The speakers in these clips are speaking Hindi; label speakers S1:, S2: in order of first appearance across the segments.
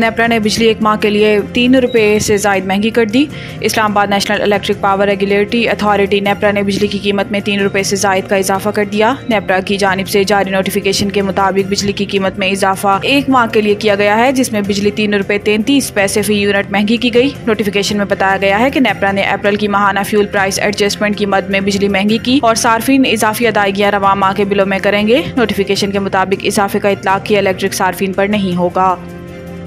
S1: नेपरा ने बिजली एक माह के लिए 3 रुपये से ज़ायद महंगी कर दी। Islamabad national electric power regulatory authority NEPRA ने बिजली की कीमत में 3 रुपये से ज़ायद का इजाफा कर दिया। नेपरा की जानिब से जारी नोटिफिकेशन के मुताबिक बिजली की कीमत में इजाफा एक माह के लिए किया गया है, जिसमें बिजली 3 रुपये 33 पैसे फी यूनिट महंगी की गई। नोटिफिकेशन में बताया गया है कि नेपरा ने अप्रैल की माहाना फ्यूल प्राइस एडजस्टमेंट की मद में बिजली महंगी की और सार्फिन इजाफी अदायगियां रवा माह के बिलों में करेंगे। नोटिफिकेशन के मुताबिक इजाफे का इतलाक किया इलेक्ट्रिक सार्फिन पर नहीं होगा।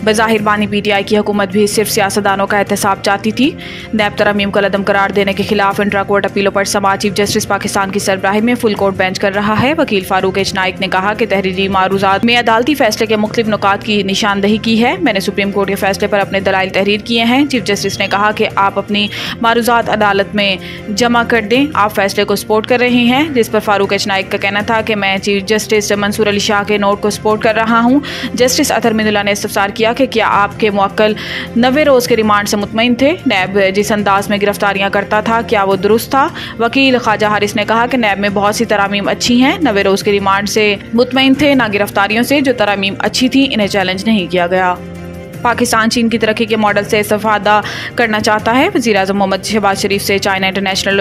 S1: बज़ाहिर बानी PTI की हुकूमत भी सिर्फ सियासतदानों का एहतसाब चाहती थी। नैब तरमीम को लदम करार देने के खिलाफ इंट्रा कोर्ट अपीलों पर समाअत चीफ जस्टिस पाकिस्तान की सरबराही में फुल कोर्ट बेंच कर रहा है। वकील फारूक एच नाइक ने कहा कि तहरीरी मारूजात में अदालती फैसले के मुख्तलिफ नुकात की निशानदही की है। मैंने सुप्रीम कोर्ट के फैसले पर अपने दलाइल तहरीर किए हैं। चीफ जस्टिस ने कहा कि आप अपनी मारूजात अदालत में जमा कर दें, आप फैसले को सपोर्ट कर रहे हैं। जिस पर फारूक एच नाइक का कहना था कि मैं चीफ जस्टिस मंसूर अली शाह के नोट को सपोर्ट कर रहा हूँ। जस्टिस अतहर मिनुल्लाह ने इस्तफसार किया कि क्या आपके मुअक्कल 90 रोज़ के रिमांड से मुतमईन थे? नैब जिस अंदाज में गिरफ्तारियां करता था, क्या वो दुरुस्त था? वकील ख्वाजा हारिस ने कहा कि नैब में बहुत सी तरामीम अच्छी हैं। 90 रोज़ के रिमांड से मुतमईन थे, ना गिरफ्तारियों से। जो तरामीम अच्छी थी, इन्हें चैलेंज नहीं किया गया। पाकिस्तान चीन की तरक्की के मॉडल से इस्तेफादा करना चाहता है। वज़ीर-ए-आज़म मोहम्मद शहबाज शरीफ से चाइना इंटरनेशनल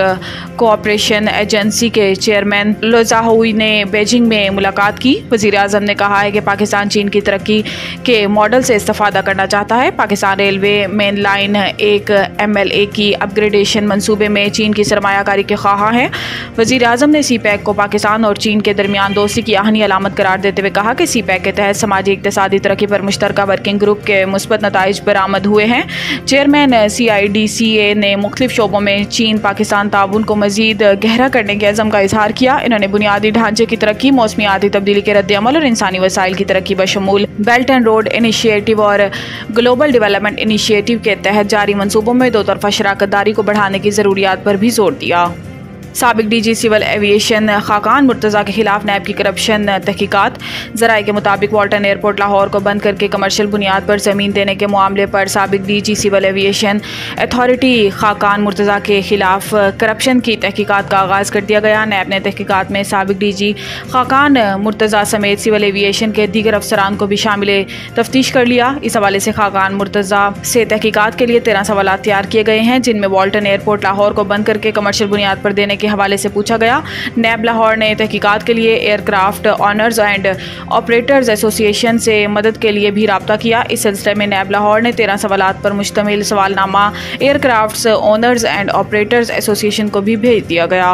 S1: कोऑपरेशन एजेंसी के चेयरमैन लो ज़ाओई ने बीजिंग में मुलाकात की। वज़ीर-ए-आज़म ने कहा है कि पाकिस्तान चीन की तरक्की के मॉडल से इस्तेफादा करना चाहता है। Pakistan railway main line 1 MLA की अपग्रेडेशन मनसूबे में चीन की सरमायाकारी के ख्वाह हैं। वज़ीर-ए-आज़म ने CPEC को पाकिस्तान और चीन के दरमियान दोस्ती की आहनी अलामत करार देते हुए कहा कि CPEC के तहत समाजी इक़्तिसादी तरक्की पर मुश्तरका वर्किंग ग्रुप के मुस्बत नताइज बरामद हुए हैं। चेयरमैन CIDCA ने मुख्तलिफ शोबों में चीन पाकिस्तान ताउन को मजीद गहरा करने के अज़म का इजहार किया। इन्होंने बुनियादी ढांचे की तरक्की, मौसमियाती तब्दीली के रद्द-ए-अमल और इंसानी वसाइल की तरक्की बशमूल बेल्ट एंड रोड इनिशिएटिव और ग्लोबल डेवलपमेंट इनिशिएटिव के तहत जारी मनसूबों में दो तरफा शराकत दारी को बढ़ाने की ज़रूरियात पर भी जोर दिया। साबिक DG civil aviation Khaqan Murtaza के खिलाफ नैब की करप्शन तहकीकात। ज़राए के मुताबिक वाल्टन एयरपोर्ट लाहौर को बंद करके कमर्शियल बुनियाद पर ज़मीन देने के मामले पर साबिक DG civil aviation authority Khaqan Murtaza के खिलाफ करप्शन की तहकीकात का आगाज़ कर दिया गया। नैब ने तहकीकात में साबिक DG खाकान मुर्तज़ा समेत सिविल एविएशन के दीगर अफसरान को भी शामिल तफ्तीश कर लिया। इस हवाले से खाकान मुर्तज़ा से तहकीकात के लिए 13 सवाल तैयार किए गए हैं, जिनमें वाल्टन एयरपोर्ट लाहौर को बंद करके कमर्शियल बुनियाद पर देने के हवाले से पूछा गया। नैब लाहौर ने तहकीकात के लिए aircraft owners and operators association से मदद के लिए भी राब्ता किया। इस सिलसिले में नैब लाहौर ने 13 सवालात पर मुश्तमिल सवालनामा aircraft owners and operators association को भी भेज दिया गया।